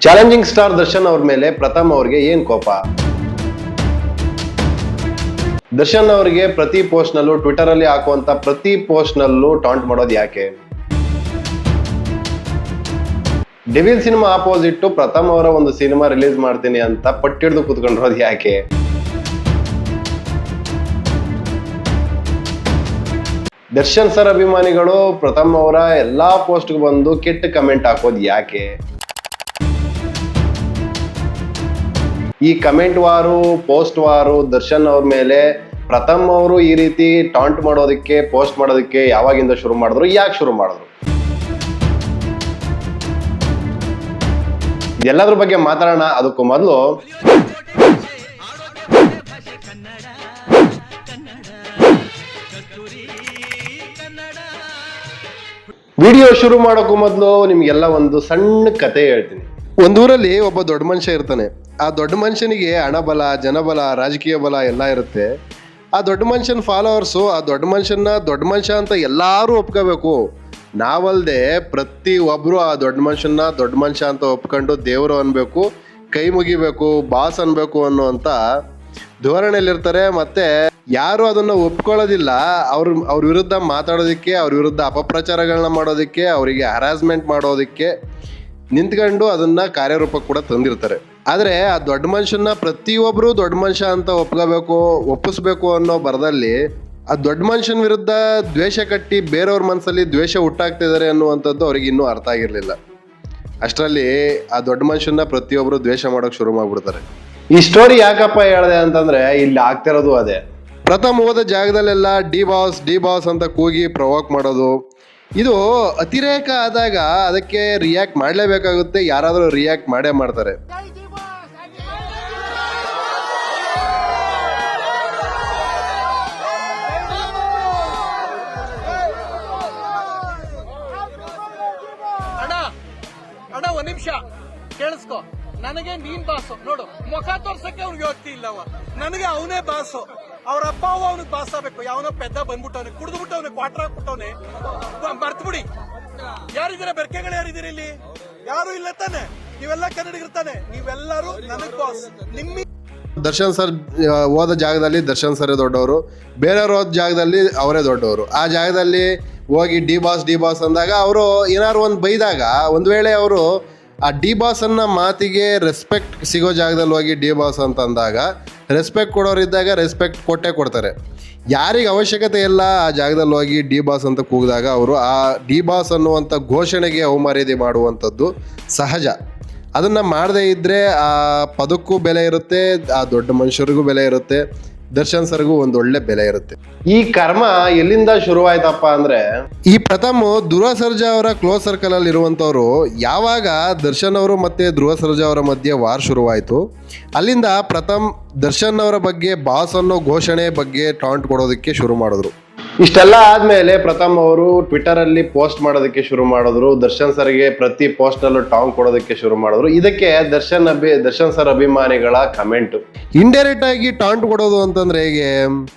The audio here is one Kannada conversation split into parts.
ಚಾಲೆಂಜಿಂಗ್ ಸ್ಟಾರ್ ದರ್ಶನ್ ಅವ್ರ ಮೇಲೆ ಪ್ರಥಮ್ ಅವ್ರಿಗೆ ಏನ್ ಕೋಪ? ದರ್ಶನ್ ಅವರಿಗೆ ಪ್ರತಿ ಪೋಸ್ಟ್ ನಲ್ಲೂ ಟ್ವಿಟರ್ ಅಲ್ಲಿ ಹಾಕುವಂತ ಪ್ರತಿ ಪೋಸ್ಟ್ ನಲ್ಲೂ ಟಾಂಟ್ ಮಾಡೋದು ಯಾಕೆ? ಡೆವಿಲ್ ಸಿನಿಮಾ ಆಪೋಸಿಟ್ ಪ್ರಥಮ್ ಅವರ ಒಂದು ಸಿನಿಮಾ ರಿಲೀಸ್ ಮಾಡ್ತೀನಿ ಅಂತ ಪಟ್ಟಿಡ್ದು ಕೂತ್ಕೊಂಡಿರೋದು ಯಾಕೆ? ದರ್ಶನ್ ಸರ್ ಅಭಿಮಾನಿಗಳು ಪ್ರಥಮ್ ಅವರ ಎಲ್ಲಾ ಪೋಸ್ಟ್ ಬಂದು ಕೆಟ್ಟ ಕಮೆಂಟ್ ಹಾಕೋದು ಯಾಕೆ? ಈ ಕಮೆಂಟ್ ವಾರು ಪೋಸ್ಟ್ ವಾರು ದರ್ಶನ್ ಅವ್ರ ಮೇಲೆ ಪ್ರಥಮ್ ಅವರು ಈ ರೀತಿ ಟಾಂಟ್ ಮಾಡೋದಕ್ಕೆ ಪೋಸ್ಟ್ ಮಾಡೋದಕ್ಕೆ ಯಾವಾಗಿಂದ ಶುರು ಮಾಡಿದ್ರು, ಯಾಕೆ ಶುರು ಮಾಡಿದ್ರು, ಎಲ್ಲದ್ರ ಬಗ್ಗೆ ಮಾತಾಡೋಣ. ಅದಕ್ಕೂ ಮೊದಲು ವಿಡಿಯೋ ಶುರು ಮಾಡೋಕ್ಕೂ ಮೊದಲು ನಿಮ್ಗೆಲ್ಲ ಒಂದು ಸಣ್ಣ ಕತೆ ಹೇಳ್ತೀನಿ. ಒಂದೂರಲ್ಲಿ ಒಬ್ಬ ದೊಡ್ಡ ಮನುಷ್ಯ ಇರ್ತಾನೆ. ಆ ದೊಡ್ಡ ಮನುಷ್ಯನಿಗೆ ಹಣಬಲ, ಜನಬಲ, ರಾಜಕೀಯ ಬಲ ಎಲ್ಲ ಇರುತ್ತೆ. ಆ ದೊಡ್ಡ ಮನುಷ್ಯನ ಫಾಲೋವರ್ಸು ಆ ದೊಡ್ಡ ಮನುಷ್ಯನ ದೊಡ್ಡ ಮನುಷ್ಯ ಅಂತ ಎಲ್ಲರೂ ಒಪ್ಕೋಬೇಕು. ನಾವಲ್ದೆ ಪ್ರತಿ ಒಬ್ರು ಆ ದೊಡ್ಡ ಮನುಷ್ಯನ ದೊಡ್ಡ ಮನುಷ್ಯ ಅಂತ ಒಪ್ಕೊಂಡು ದೇವರು ಅನ್ಬೇಕು, ಕೈ ಮುಗಿಬೇಕು, ಬಾಸ್ ಅನ್ಬೇಕು ಅನ್ನುವಂತ ಧೋರಣೆಯಲ್ಲಿರ್ತಾರೆ. ಮತ್ತೆ ಯಾರು ಅದನ್ನ ಒಪ್ಕೊಳ್ಳೋದಿಲ್ಲ. ಅವ್ರ ವಿರುದ್ಧ ಮಾತಾಡೋದಕ್ಕೆ, ಅವ್ರ ವಿರುದ್ಧ ಅಪಪ್ರಚಾರಗಳನ್ನ ಮಾಡೋದಕ್ಕೆ, ಅವರಿಗೆ ಹರಾಸ್ಮೆಂಟ್ ಮಾಡೋದಕ್ಕೆ ನಿಂತ್ಕೊಂಡು ಅದನ್ನ ಕಾರ್ಯರೂಪಕ್ಕೆ ಕೂಡ ತಂದಿರ್ತಾರೆ. ಆದ್ರೆ ಆ ದೊಡ್ಡ ಮನುಷ್ಯನ ಪ್ರತಿಯೊಬ್ರು ದೊಡ್ಡ ಮನುಷ್ಯ ಅಂತ ಒಪ್ಪಿಸ್ಬೇಕು ಅನ್ನೋ ಬರದಲ್ಲಿ ಆ ದೊಡ್ಡ ಮನುಷ್ಯನ ವಿರುದ್ಧ ದ್ವೇಷ ಕಟ್ಟಿ ಬೇರೆಯವ್ರ ಮನಸ್ಸಲ್ಲಿ ದ್ವೇಷ ಹುಟ್ಟಾಕ್ತಿದ್ದಾರೆ ಅನ್ನುವಂಥದ್ದು ಅವ್ರಿಗೆ ಇನ್ನೂ ಅರ್ಥ ಆಗಿರ್ಲಿಲ್ಲ. ಅಷ್ಟರಲ್ಲಿ ಆ ದೊಡ್ಡ ಮನುಷ್ಯನ ಪ್ರತಿಯೊಬ್ರು ದ್ವೇಷ ಮಾಡೋಕೆ ಶುರು ಮಾಡ್ಬಿಡ್ತಾರೆ. ಈ ಸ್ಟೋರಿ ಯಾಕಪ್ಪ ಹೇಳಿದೆ ಅಂತಂದ್ರೆ ಇಲ್ಲಿ ಆಗ್ತಿರೋದು ಅದೇ. ಪ್ರಥಮ್ ಹೋದ ಜಾಗದಲ್ಲೆಲ್ಲ ಡಿ ಬಾಸ್ ಅಂತ ಕೂಗಿ ಪ್ರವೋಕ್ ಮಾಡೋದು, ಇದು ಅತಿರೇಕ ಆದಾಗ ಅದಕ್ಕೆ ರಿಯಾಕ್ಟ್ ಮಾಡಲೇಬೇಕಾಗುತ್ತೆ. ಯಾರಾದರೂ ರಿಯಾಕ್ಟ್ ಮಾಡೇ ಮಾಡ್ತಾರೆ. ಅಣ್ಣ ಒಂದ್ ನಿಮಿಷ ಕೇಳಿಸ್ಕೊ. ನನಗೆ ನೀನ್ ಬಾಸು ನೋಡು, ಮುಖ ತೋರ್ಸಕ್ಕೆ ಅವ್ನಿಗೆ ಹೋಗ್ತಿ ಇಲ್ಲವ, ನನಗೆ ಅವನೇ ಬಾಸು. ಅವ್ರ ಅಪ್ಪ ಅವನಿಗೆ ಬಾಸ್ ಆಗ್ಬೇಕು. ಯಾವನೋ ಪೆದ್ದ ಬಂದ್ಬಿಟ್ಟವನೆ, ಕುಡಿದ್ಬಿಟ್ಟವನೆ, ಕ್ವಾರ್ಟರ್ ಹಾಕ್ಬಿಟ್ಟವನೆ, ಮರ್ತ್ಬಿಡಿ. ಯಾರಿದ್ದೀರಾ ಬೆರ್ಕೆಗಳು? ಯಾರಿದ್ದೀರಿ ಇಲ್ಲಿ? ಯಾರು ಇಲ್ಲ ತಾನೆ? ನೀವೆಲ್ಲ ಕನ್ನಡಿಗರ್ತಾನೆ, ನೀವೆಲ್ಲರೂ ನನಗ್ ಬಾಸ್. ದರ್ಶನ್ ಸರ್ ಹೋದ ಜಾಗದಲ್ಲಿ ದರ್ಶನ್ ಸರ್ ದೊಡ್ಡವರು, ಬೇರೆಯವ್ರು ಹೋದ ಜಾಗದಲ್ಲಿ ಅವರೇ ದೊಡ್ಡವರು. ಆ ಜಾಗದಲ್ಲಿ ಹೋಗಿ ಡಿ ಬಾಸ್ ಅಂದಾಗ ಅವರು ಏನಾದ್ರು ಒಂದು ಬೈದಾಗ, ಒಂದು ವೇಳೆ ಅವರು ಆ ಡಿ ಬಾಸ್ ಅನ್ನ ಮಾತಿಗೆ ರೆಸ್ಪೆಕ್ಟ್ ಸಿಗೋ ಜಾಗದಲ್ಲಿ ಹೋಗಿ ಡಿ ಬಾಸ್ ಅಂತ ಅಂದಾಗ, ರೆಸ್ಪೆಕ್ಟ್ ಕೊಡೋರಿದ್ದಾಗ ರೆಸ್ಪೆಕ್ಟ್ ಕೊಟ್ಟೇ ಕೊಡ್ತಾರೆ. ಯಾರಿಗೆ ಅವಶ್ಯಕತೆ ಇಲ್ಲ ಆ ಜಾಗದಲ್ಲಿ ಹೋಗಿ ಡಿ ಬಾಸ್ ಅಂತ ಕೂಗಿದಾಗ ಅವರು ಆ ಡಿ ಬಾಸ್ ಅನ್ನುವಂಥ ಘೋಷಣೆಗೆ ಅವಮರ್ಯಾದೆ ಮಾಡುವಂಥದ್ದು ಸಹಜ. ಅದನ್ನು ಮಾಡದೇ ಇದ್ದರೆ ಆ ಪದಕ್ಕೂ ಬೆಲೆ ಇರುತ್ತೆ, ಆ ದೊಡ್ಡ ಮನುಷ್ಯರಿಗೂ ಬೆಲೆ ಇರುತ್ತೆ, ದರ್ಶನ್ ಸರ್ಗೂ ಒಂದು ಒಳ್ಳೆ ಬೆಲೆ ಇರುತ್ತೆ. ಈ ಕರ್ಮ ಎಲ್ಲಿಂದ ಶುರುವಾಯ್ತಪ್ಪ ಅಂದ್ರೆ, ಈ ಪ್ರಥಮ್ ಧ್ರುವ ಸರ್ಜಾ ಅವರ ಕ್ಲೋಸ್ ಸರ್ಕಲ್ ಅಲ್ಲಿ ಇರುವಂತವ್ರು ಯಾವಾಗ ದರ್ಶನ್ ಅವರು ಮತ್ತೆ ಧ್ರುವ ಸರ್ಜಾ ಅವರ ಮಧ್ಯೆ ವಾರ್ ಶುರುವಾಯಿತು, ಅಲ್ಲಿಂದ ಪ್ರಥಮ್ ದರ್ಶನ್ ಅವರ ಬಗ್ಗೆ ಬಾಸ್ ಅನ್ನೋ ಘೋಷಣೆ ಬಗ್ಗೆ ಟಾಂಟ್ ಕೊಡೋದಕ್ಕೆ ಶುರು ಮಾಡಿದ್ರು. ಇಷ್ಟೆಲ್ಲ ಆದ್ಮೇಲೆ ಪ್ರಥಮ್ ಅವರು ಟ್ವಿಟರ್ ಅಲ್ಲಿ ಪೋಸ್ಟ್ ಮಾಡೋದಕ್ಕೆ ಶುರು ಮಾಡಿದ್ರು. ದರ್ಶನ್ ಸರ್ಗೆ ಪ್ರತಿ ಪೋಸ್ಟ್ ನಲ್ಲೂ ಟಾಂಗ್ ಕೊಡೋದಕ್ಕೆ ಶುರು ಮಾಡಿದ್ರು. ಇದಕ್ಕೆ ದರ್ಶನ್ ಸರ್ ಅಭಿಮಾನಿಗಳ ಕಮೆಂಟ್. ಇಂಡೈರೆಕ್ಟ್ ಆಗಿ ಟಾಂಟ್ ಕೊಡೋದು ಅಂತಂದ್ರೆ ಹೇಗೆ?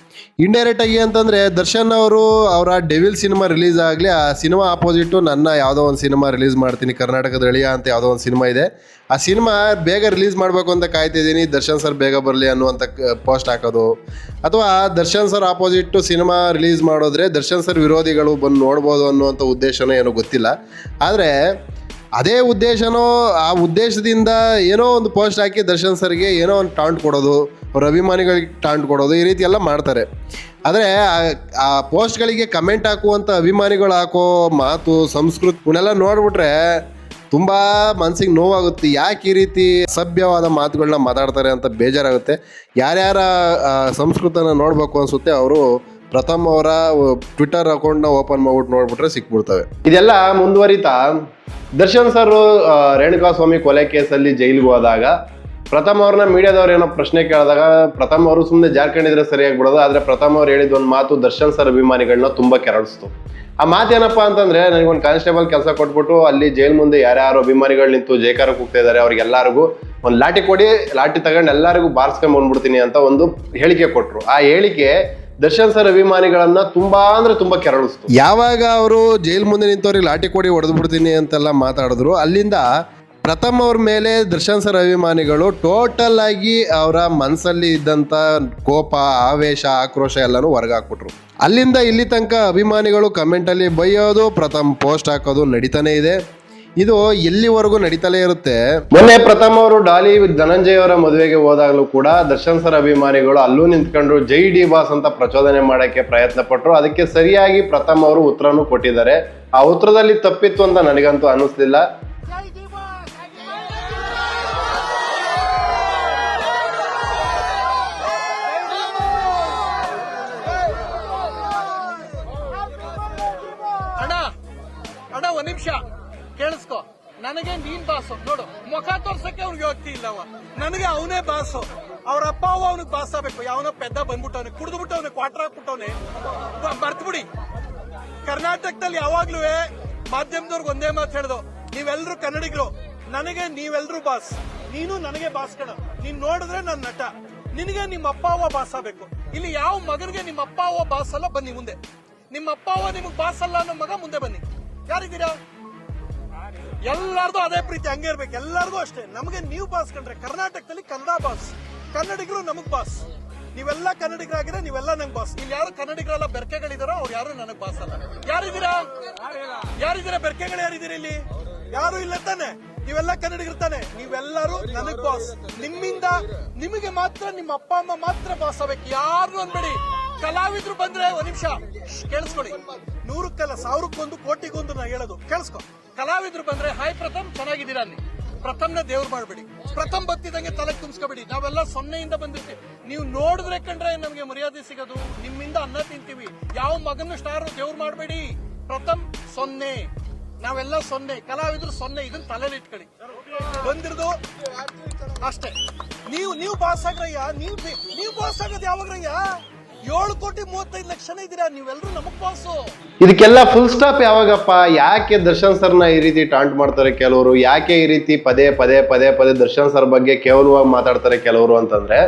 ಇಂಡೈರೆಕ್ಟ್ ಆಗಿ ಅಂತಂದ್ರೆ ದರ್ಶನ್ ಅವರು ಅವರ ಡೆವಿಲ್ ಸಿನಿಮಾ ರಿಲೀಸ್ ಆಗಲಿ, ಆ ಸಿನಿಮಾ ಆಪೋಸಿಟ್ ನನ್ನ ಯಾವುದೋ ಒಂದು ಸಿನಿಮಾ ರಿಲೀಸ್ ಮಾಡ್ತೀನಿ, ಕರ್ನಾಟಕದ ಎಳಿಯ ಅಂತ ಯಾವುದೋ ಒಂದು ಸಿನಿಮಾ ಇದೆ, ಆ ಸಿನಿಮಾ ಬೇಗ ರಿಲೀಸ್ ಮಾಡಬೇಕು ಅಂತ ಕಾಯ್ತಿದ್ದೀನಿ, ದರ್ಶನ್ ಸರ್ ಬೇಗ ಬರಲಿ ಅನ್ನುವಂಥ ಪೋಸ್ಟ್ ಹಾಕೋದು. ಅಥವಾ Darshan sir opposite cinema release ಮಾಡೋದ್ರೆ ದರ್ಶನ್ ಸರ್ ವಿರೋಧಿಗಳು ಬಂದು ನೋಡ್ಬೋದು ಅನ್ನುವಂಥ ಉದ್ದೇಶನೋ ಏನೋ ಗೊತ್ತಿಲ್ಲ. ಆದರೆ ಅದೇ ಉದ್ದೇಶನೋ, ಆ ಉದ್ದೇಶದಿಂದ ಏನೋ ಒಂದು ಪೋಸ್ಟ್ ಹಾಕಿ ದರ್ಶನ್ ಸರ್ಗೆ ಏನೋ ಒಂದು ಟಾಂಟ್ ಕೊಡೋದು, ಅವ್ರ ಅಭಿಮಾನಿಗಳಿಗೆ ಟಾಂಟ್ ಕೊಡೋದು, ಈ ರೀತಿ ಎಲ್ಲ ಮಾಡ್ತಾರೆ. ಆದರೆ ಆ ಪೋಸ್ಟ್ಗಳಿಗೆ ಕಮೆಂಟ್ ಹಾಕುವಂಥ ಅಭಿಮಾನಿಗಳು ಹಾಕೋ ಮಾತು, ಸಂಸ್ಕೃತಿ ಇವನ್ನೆಲ್ಲ ನೋಡ್ಬಿಟ್ರೆ ತುಂಬ ಮನಸ್ಸಿಗೆ ನೋವಾಗುತ್ತೆ. ಯಾಕೆ ಈ ರೀತಿ ಸಭ್ಯವಾದ ಮಾತುಗಳನ್ನ ಮಾತಾಡ್ತಾರೆ ಅಂತ ಬೇಜಾರಾಗುತ್ತೆ. ಯಾರ್ಯಾರ ಸಂಸ್ಕೃತನ ನೋಡಬೇಕು ಅನಿಸುತ್ತೆ ಅವರು ಪ್ರಥಮ್ ಅವರ ಟ್ವಿಟರ್ ಅಕೌಂಟ್ನ ಓಪನ್ ಮಾಡ್ಬಿಟ್ಟು ನೋಡ್ಬಿಟ್ರೆ ಸಿಕ್ಬಿಡ್ತವೆ. ಇದೆಲ್ಲ ಮುಂದುವರಿತಾ ದರ್ಶನ್ ಸರ್ ರೇಣುಕಾಸ್ವಾಮಿ ಕೊಲೆ ಕೇಸಲ್ಲಿ ಜೈಲಿಗೆ ಹೋದಾಗ ಪ್ರಥಮ್ ಅವ್ರನ್ನ ಮೀಡಿಯಾದವ್ರು ಏನೋ ಪ್ರಶ್ನೆ ಕೇಳಿದಾಗ ಪ್ರಥಮ್ ಅವರು ಸುಮ್ಮನೆ ಜಾರ್ಕೊಂಡಿದ್ರೆ ಸರಿಯಾಗಿ ಬಿಡೋದು. ಆದರೆ ಪ್ರಥಮ್ ಅವ್ರು ಹೇಳಿದ ಒಂದು ಮಾತು ದರ್ಶನ್ ಸರ್ ಅಭಿಮಾನಿಗಳನ್ನ ತುಂಬ ಕೆರಳಿಸ್ತು. ಆ ಮಾತೇನಪ್ಪ ಅಂತಂದ್ರೆ, ನನಗೊಂದು ಕಾನ್ಸ್ಟೇಬಲ್ ಕೆಲಸ ಕೊಟ್ಬಿಟ್ಟು ಅಲ್ಲಿ ಜೈಲ್ ಮುಂದೆ ಯಾರ್ಯಾರು ಅಭಿಮಾನಿಗಳು ನಿಂತು ಜೈಕಾರ ಕೂಗ್ತಾ ಇದ್ದಾರೆ ಅವ್ರಿಗೆಲ್ಲರಿಗೂ ಒಂದು ಲಾಠಿ ಕೊಡಿ, ಲಾಠಿ ತಗೊಂಡು ಎಲ್ಲರಿಗೂ ಬಾರಿಸ್ಕೊಂಡ್ ಬಂದ್ಬಿಡ್ತೀನಿ ಅಂತ ಒಂದು ಹೇಳಿಕೆ ಕೊಟ್ರು. ಆ ಹೇಳಿಕೆ ದರ್ಶನ್ ಸರ್ ಅಭಿಮಾನಿಗಳನ್ನ ತುಂಬಾ ಅಂದ್ರೆ ತುಂಬಾ ಕೆರಳಿಸ್ತು. ಯಾವಾಗ ಅವರು ಜೈಲ್ ಮುಂದೆ ನಿಂತವ್ರಿಗೆ ಲಾಠಿ ಕೊಡಿ ಹೊಡೆದು ಬಿಡ್ತೀನಿ ಅಂತೆಲ್ಲ ಮಾತಾಡಿದ್ರು, ಅಲ್ಲಿಂದ ಪ್ರಥಮ್ ಅವ್ರ ಮೇಲೆ ದರ್ಶನ್ ಸರ್ ಅಭಿಮಾನಿಗಳು ಟೋಟಲ್ ಆಗಿ ಅವರ ಮನಸ್ಸಲ್ಲಿ ಇದ್ದಂಥ ಕೋಪ, ಆವೇಶ, ಆಕ್ರೋಶ ಎಲ್ಲನೂ ಹೊರಗಾಕ್ಬಿಟ್ರು. ಅಲ್ಲಿಂದ ಇಲ್ಲಿ ತನಕ ಅಭಿಮಾನಿಗಳು ಕಮೆಂಟಲ್ಲಿ ಬೈಯೋದು, ಪ್ರಥಮ್ ಪೋಸ್ಟ್ ಹಾಕೋದು ನಡೀತಾನೆ ಇದೆ. ಇದು ಎಲ್ಲಿವರೆಗೂ ನಡೀತಲೇ ಇರುತ್ತೆ. ಮೊನ್ನೆ ಪ್ರಥಮ್ ಅವರು ಡಾಲಿ ಧನಂಜಯ್ ಅವರ ಮದುವೆಗೆ ಹೋದಾಗಲೂ ಕೂಡ ದರ್ಶನ್ ಸರ್ ಅಭಿಮಾನಿಗಳು ಅಲ್ಲೂ ನಿಂತ್ಕೊಂಡು ಜೈ ಡಿ ಬಾಸ್ ಅಂತ ಪ್ರಚೋದನೆ ಮಾಡಕ್ಕೆ ಪ್ರಯತ್ನ ಪಟ್ಟರು. ಅದಕ್ಕೆ ಸರಿಯಾಗಿ ಪ್ರಥಮ್ ಅವರು ಉತ್ತರನೂ ಕೊಟ್ಟಿದ್ದಾರೆ. ಆ ಉತ್ತರದಲ್ಲಿ ತಪ್ಪಿತ್ತು ಅಂತ ನನಗಂತೂ ಅನ್ನಿಸ್ಲಿಲ್ಲ. ಅಣ್ಣ ಒಂದ್ ನಿಮಿಷ ಕೇಳಿಸ್ಕೊ. ನನಗೆ ನೀನ್ ಬಾಸು, ನೋಡು ಮುಖ ತೋರ್ಸಕ್ಕೆ ಅವ್ನಿಗೆ ಹೋಗ್ತಿ ಇಲ್ಲವ, ನನಗೆ ಅವನೇ ಬಾಸು. ಅವ್ರ ಅಪ್ಪ ಅವನಿಗೆ ಬಾಸ್ ಆಗ್ಬೇಕು. ಯಾವನೋ ಪೆದ್ದ ಬಂದ್ಬಿಟ್ಟವನೆ, ಕುಡಿದ್ಬಿಟ್ಟವನೆ, ಕ್ವಾರ್ಟರ್ ಹಾಕ್ಬಿಟ್ಟವನೆ. ಮರ್ತ್ಬಿಡಿ. ಕರ್ನಾಟಕದಲ್ಲಿ ಯಾವಾಗ್ಲೂ ಮಾಧ್ಯಮದವ್ರಿಗೆ ಒಂದೇ ಮಾತು ಹೇಳ್ದು, ನೀವೆಲ್ರು ಕನ್ನಡಿಗರು, ನನಗೆ ನೀವೆಲ್ರು ಬಾಸ್. ನೀನು ನನಗೆ ಬಾಸ್ ಕಣ. ನೀನ್ ನೋಡಿದ್ರೆ ನನ್ನ ನಟ. ನಿನಗೆ ನಿಮ್ಮ ಅಪ್ಪ ಅವ್ವ ಬಾಸ್ ಆಗ್ಬೇಕು. ಇಲ್ಲಿ ಯಾವ ಮಗನಿಗೆ ನಿಮ್ಮ ಅಪ್ಪ ಅವ್ವ ಬಾಸ್ ಅಲ್ಲ, ಬನ್ನಿ ಮುಂದೆ. ನಿಮ್ಮ ಅಪ್ಪ ಅವ್ವ ನಿಮಗ್ ಬಾಸ್ ಅಲ್ಲ ಅನ್ನೋ ಮಗ ಮುಂದೆ ಬನ್ನಿ. ಯಾರಿದ್ದೀರಾ? ಎಲ್ಲಾರ್ದು ಅದೇ ಪ್ರೀತಿ, ಹಂಗೆ ಇರ್ಬೇಕು. ಎಲ್ಲಾರ್ದು ಅಷ್ಟೇ. ನಮಗೆ ನೀವು ಬಾಸ್ ಕಂಡ್ರೆ ಕರ್ನಾಟಕದಲ್ಲಿ ಕನ್ನಡ ಬಾಸ್, ಕನ್ನಡಿಗರು ನಮಗ್ ಬಾಸ್. ನೀವೆಲ್ಲ ಕನ್ನಡಿಗರಾಗಿದ್ರೆ ನೀವೆಲ್ಲ ನಂಗೆ ಬಾಸ್. ಇಲ್ಲಿ ಯಾರು ಕನ್ನಡಿಗರೆಲ್ಲ ಬೆರ್ಕೆಗಳಿದಾರೋ ಅವ್ರು ಯಾರು ನನಗ್ ಬಾಸ್ ಅಲ್ಲ. ಯಾರಿದ್ದೀರಾ? ಬೆರ್ಕೆಗಳು ಯಾರಿದ್ದೀರಿ ಇಲ್ಲಿ? ಯಾರು ಇಲ್ಲ ತಾನೆ? ನೀವೆಲ್ಲ ಕನ್ನಡಿಗರು ತಾನೆ? ನೀವೆಲ್ಲರೂ ನನಗ್ ಬಾಸ್. ನಿಮ್ಮಿಂದ ನಿಮಗೆ ಮಾತ್ರ, ನಿಮ್ಮ ಅಪ್ಪ ಅಮ್ಮ ಮಾತ್ರ ಬಾಸ್ ಆಗ್ಬೇಕು. ಯಾರು ಅನ್ಬೇಡಿ. ಕಲಾವಿದ್ರು ಬಂದ್ರೆ ಒಂದ್ ನಿಮಿಷ ಕೇಳಿಸ್ಕೊಳ್ಳಿ. 100ಕ್ಕಲ್ಲ 1000ಕ್ಕೊಂದು, ಕೋಟಿಗೊಂದು ನಾ ಹೇಳೋದು ಕೇಳಿಸ್ಕೊ. ಕಲಾವಿದ್ರು ಬಂದ್ರೆ ಹಾಯ್ ಪ್ರಥಮ್ ಚೆನ್ನಾಗಿದ್ದೀರಾ ಅನ್ನಿ. ಪ್ರಥಮ್ನ ದೇವ್ರು ಮಾಡ್ಬೇಡಿ. ಪ್ರಥಮ್ ಬತ್ತಿದಂಗೆ ತಲೆಗೆ ತುಂಬಿಸ್ಕೋಬೇಡಿ. ನಾವೆಲ್ಲ 0ಇಂದ ಬಂದಿರ್ತೀವಿ. ನೀವು ನೋಡಿದ್ರೆ ಕಂಡ್ರೆ ನಮ್ಗೆ ಮರ್ಯಾದೆ ಸಿಗೋದು. ನಿಮ್ಮಿಂದ ಅನ್ನ ತಿಂತೀವಿ. ಯಾವ ಮಗನ ಸ್ಟಾರ್ ದೇವ್ರು ಮಾಡ್ಬೇಡಿ. ಪ್ರಥಮ್ 0, ನಾವೆಲ್ಲ 0, ಕಲಾವಿದ್ರು 0. ಇದನ್ನ ತಲೆಯಲ್ಲಿ ಇಟ್ಕೊಳ್ಳಿ. ಬಂದಿರೋದು ಅಷ್ಟೇ. ನೀವು ಬಾಸ್ ಆಗ್ರಯ್ಯ. ನೀವು ಬಾಸ್ ಆಗೋದು ಯಾವಾಗ್ರಯ್ಯ? 7,35,00,000 ಇದ್ದೀರಾ. ನೀವೆಲ್ಲರೂ ನಮಗ್ ಬಾಸು. ಇದಕ್ಕೆಲ್ಲ ಫುಲ್ ಸ್ಟಾಪ್ ಯಾವಾಗಪ್ಪ? ಯಾಕೆ ದರ್ಶನ್ ಸರ್ನ ಈ ರೀತಿ ಟಾಂಟ್ ಮಾಡ್ತಾರೆ ಕೆಲವರು? ಯಾಕೆ ಈ ರೀತಿ ಪದೇ ದರ್ಶನ್ ಸರ್ ಬಗ್ಗೆ ಕೇವಲವಾಗಿ ಮಾತಾಡ್ತಾರೆ ಕೆಲವರು ಅಂತಂದ್ರೆ,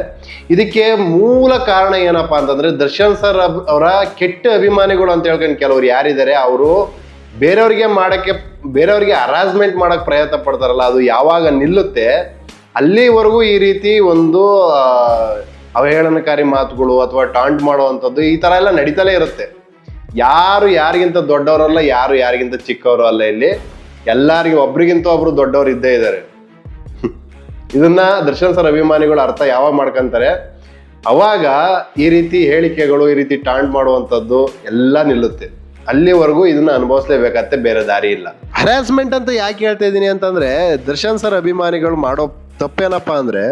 ಇದಕ್ಕೆ ಮೂಲ ಕಾರಣ ಏನಪ್ಪಾ ಅಂತಂದ್ರೆ, ದರ್ಶನ್ ಸರ್ ಅವರ ಕೆಟ್ಟ ಅಭಿಮಾನಿಗಳು ಅಂತ ಹೇಳ್ಕೊಂಡು ಕೆಲವರು ಯಾರಿದ್ದಾರೆ, ಅವರು ಬೇರೆಯವರಿಗೆ ಹರಾಸ್ಮೆಂಟ್ ಮಾಡಕ್ ಪ್ರಯತ್ನ ಪಡ್ತಾರಲ್ಲ, ಅದು ಯಾವಾಗ ನಿಲ್ಲುತ್ತೆ ಅಲ್ಲಿವರೆಗೂ ಈ ರೀತಿ ಒಂದು ಅವಹೇಳನಕಾರಿ ಮಾತುಗಳು ಅಥವಾ ಟಾಂಟ್ ಮಾಡುವಂಥದ್ದು ಈ ತರ ಎಲ್ಲ ನಡೀತಲೇ ಇರುತ್ತೆ. ಯಾರು ಯಾರಿಗಿಂತ ದೊಡ್ಡವರಲ್ಲ, ಯಾರು ಯಾರಿಗಿಂತ ಚಿಕ್ಕವರು ಅಲ್ಲ. ಇಲ್ಲಿ ಎಲ್ಲರಿಗೂ ಒಬ್ರಿಗಿಂತ ಒಬ್ರು ದೊಡ್ಡವರು ಇದ್ದೇ ಇದ್ದಾರೆ. ಇದನ್ನ ದರ್ಶನ್ ಸರ್ ಅಭಿಮಾನಿಗಳು ಅರ್ಥ ಯಾವಾಗ ಮಾಡ್ಕೊಂತಾರೆ, ಅವಾಗ ಈ ರೀತಿ ಹೇಳಿಕೆಗಳು, ಈ ರೀತಿ ಟಾಂಟ್ ಮಾಡುವಂಥದ್ದು ಎಲ್ಲ ನಿಲ್ಲುತ್ತೆ. ಅಲ್ಲಿವರೆಗೂ ಇದನ್ನ ಅನುಭವಿಸ್ಲೇಬೇಕಾಗತ್ತೆ, ಬೇರೆ ದಾರಿ ಇಲ್ಲ. ಹರಾಸ್ಮೆಂಟ್ ಅಂತ ಯಾಕೆ ಹೇಳ್ತಾ ಇದ್ದೀನಿ ಅಂತಂದ್ರೆ, ದರ್ಶನ್ ಸರ್ ಅಭಿಮಾನಿಗಳು ಮಾಡೋ ತಪ್ಪೇನಪ್ಪ ಅಂದ್ರೆ,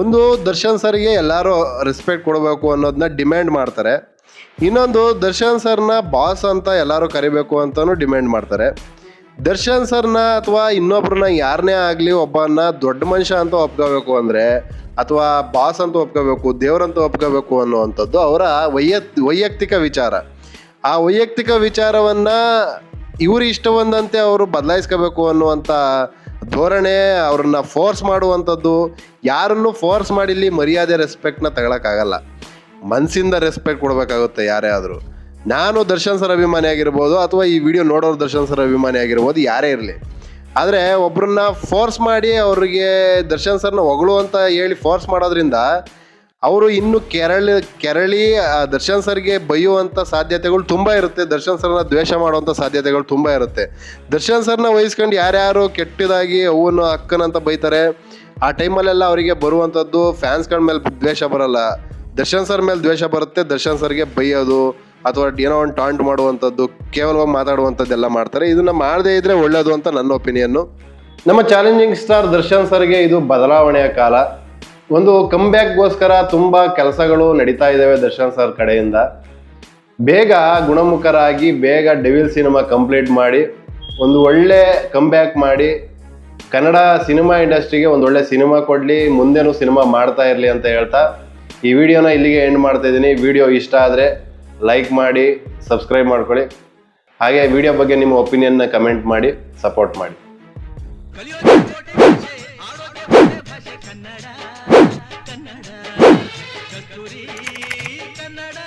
ಒಂದು ದರ್ಶನ್ ಸರ್ಗೆ ಎಲ್ಲರೂ ರೆಸ್ಪೆಕ್ಟ್ ಕೊಡಬೇಕು ಅನ್ನೋದನ್ನ ಡಿಮ್ಯಾಂಡ್ ಮಾಡ್ತಾರೆ. ಇನ್ನೊಂದು ದರ್ಶನ್ ಸರ್ನ ಬಾಸ್ ಅಂತ ಎಲ್ಲರೂ ಕರಿಬೇಕು ಅಂತಲೂ ಡಿಮ್ಯಾಂಡ್ ಮಾಡ್ತಾರೆ. ದರ್ಶನ್ ಸರ್ನ ಅಥವಾ ಇನ್ನೊಬ್ರನ್ನ ಯಾರನ್ನೇ ಆಗಲಿ ಒಬ್ಬನ ದೊಡ್ಡ ಮನುಷ್ಯ ಅಂತ ಒಪ್ಕೋಬೇಕು ಅಂದರೆ, ಅಥವಾ ಬಾಸ್ ಅಂತ ಒಪ್ಕೋಬೇಕು, ದೇವ್ರಂತ ಒಪ್ಕೋಬೇಕು ಅನ್ನುವಂಥದ್ದು ಅವರ ವೈಯಕ್ತಿಕ ವಿಚಾರ. ಆ ವೈಯಕ್ತಿಕ ವಿಚಾರವನ್ನು ಇವರು ಇಷ್ಟ ಬಂದಂತೆ ಅವರು ಬದಲಾಯಿಸ್ಕೋಬೇಕು ಅನ್ನುವಂಥ ಧೋರಣೆ, ಅವ್ರನ್ನ ಫೋರ್ಸ್ ಮಾಡುವಂಥದ್ದು. ಯಾರನ್ನು ಫೋರ್ಸ್ ಮಾಡಿ ಇಲ್ಲಿ ಮರ್ಯಾದೆ ರೆಸ್ಪೆಕ್ಟ್ನ ತಗೊಳಕ್ಕಾಗಲ್ಲ. ಮನಸ್ಸಿಂದ ರೆಸ್ಪೆಕ್ಟ್ ಕೊಡಬೇಕಾಗುತ್ತೆ ಯಾರೇ ಆದರೂ. ನಾನು ದರ್ಶನ್ ಸರ್ ಅಭಿಮಾನಿ ಆಗಿರ್ಬೋದು, ಅಥವಾ ಈ ವಿಡಿಯೋ ನೋಡೋರು ದರ್ಶನ್ ಸರ್ ಅಭಿಮಾನಿ ಆಗಿರ್ಬೋದು, ಯಾರೇ ಇರಲಿ. ಆದರೆ ಒಬ್ಬರನ್ನ ಫೋರ್ಸ್ ಮಾಡಿ ಅವ್ರಿಗೆ ದರ್ಶನ್ ಸರ್ನ ಹೊಗಳು ಅಂತ ಹೇಳಿ ಫೋರ್ಸ್ ಮಾಡೋದ್ರಿಂದ ಅವರು ಇನ್ನು ಕೆರಳಿ ದರ್ಶನ್ ಸರ್ಗೆ ಬೈಯುವಂಥ ಸಾಧ್ಯತೆಗಳು ತುಂಬ ಇರುತ್ತೆ. ದರ್ಶನ್ ಸರ್ನ ದ್ವೇಷ ಮಾಡುವಂಥ ಸಾಧ್ಯತೆಗಳು ತುಂಬ ಇರುತ್ತೆ. ದರ್ಶನ್ ಸರ್ನ ವಹಿಸ್ಕೊಂಡು ಯಾರ್ಯಾರು ಕೆಟ್ಟದಾಗಿ ಅವನು ಅಕ್ಕನಂತ ಬೈತಾರೆ, ಆ ಟೈಮಲ್ಲೆಲ್ಲ ಅವರಿಗೆ ಬರುವಂಥದ್ದು ಫ್ಯಾನ್ಸ್ಗಳ ಮೇಲೆ ದ್ವೇಷ ಬರಲ್ಲ, ದರ್ಶನ್ ಸರ್ ಮೇಲೆ ದ್ವೇಷ ಬರುತ್ತೆ. ದರ್ಶನ್ ಸರ್ಗೆ ಬೈಯೋದು ಅಥವಾ ಏನೋ ಒಂದು ಟಾಂಟ್ ಮಾಡುವಂಥದ್ದು, ಕೇವಲವಾಗಿ ಮಾತಾಡುವಂಥದ್ದೆಲ್ಲ ಮಾಡ್ತಾರೆ. ಇದನ್ನು ಮಾಡದೇ ಇದ್ರೆ ಒಳ್ಳೆಯದು ಅಂತ ನನ್ನ ಒಪಿನಿಯನ್ನು. ನಮ್ಮ ಚಾಲೆಂಜಿಂಗ್ ಸ್ಟಾರ್ ದರ್ಶನ್ ಸರ್ಗೆ ಇದು ಬದಲಾವಣೆಯ ಕಾಲ. ಒಂದು ಕಮ್ಬ್ಯಾಕ್ಗೋಸ್ಕರ ತುಂಬ ಕೆಲಸಗಳು ನಡೀತಾ ಇದ್ದಾವೆ ದರ್ಶನ್ ಸರ್ ಕಡೆಯಿಂದ. ಬೇಗ ಗುಣಮುಖರಾಗಿ ಬೇಗ ಡೆವಿಲ್ ಸಿನಿಮಾ ಕಂಪ್ಲೀಟ್ ಮಾಡಿ ಒಂದು ಒಳ್ಳೆ ಕಮ್ಬ್ಯಾಕ್ ಮಾಡಿ ಕನ್ನಡ ಸಿನಿಮಾ ಇಂಡಸ್ಟ್ರಿಗೆ ಒಂದು ಒಳ್ಳೆ ಸಿನಿಮಾ ಕೊಡಲಿ, ಮುಂದೆನೂ ಸಿನಿಮಾ ಮಾಡ್ತಾ ಇರಲಿ ಅಂತ ಹೇಳ್ತಾ ಈ ವಿಡಿಯೋನ ಇಲ್ಲಿಗೆ ಎಂಡ್ ಮಾಡ್ತಾ ಇದ್ದೀನಿ. ವಿಡಿಯೋ ಇಷ್ಟ ಆದರೆ ಲೈಕ್ ಮಾಡಿ, ಸಬ್ಸ್ಕ್ರೈಬ್ ಮಾಡ್ಕೊಳ್ಳಿ. ಹಾಗೆ ವಿಡಿಯೋ ಬಗ್ಗೆ ನಿಮ್ಮ ಒಪಿನಿಯನ್ನ ಕಮೆಂಟ್ ಮಾಡಿ, ಸಪೋರ್ಟ್ ಮಾಡಿ. ಕನ್ನಡ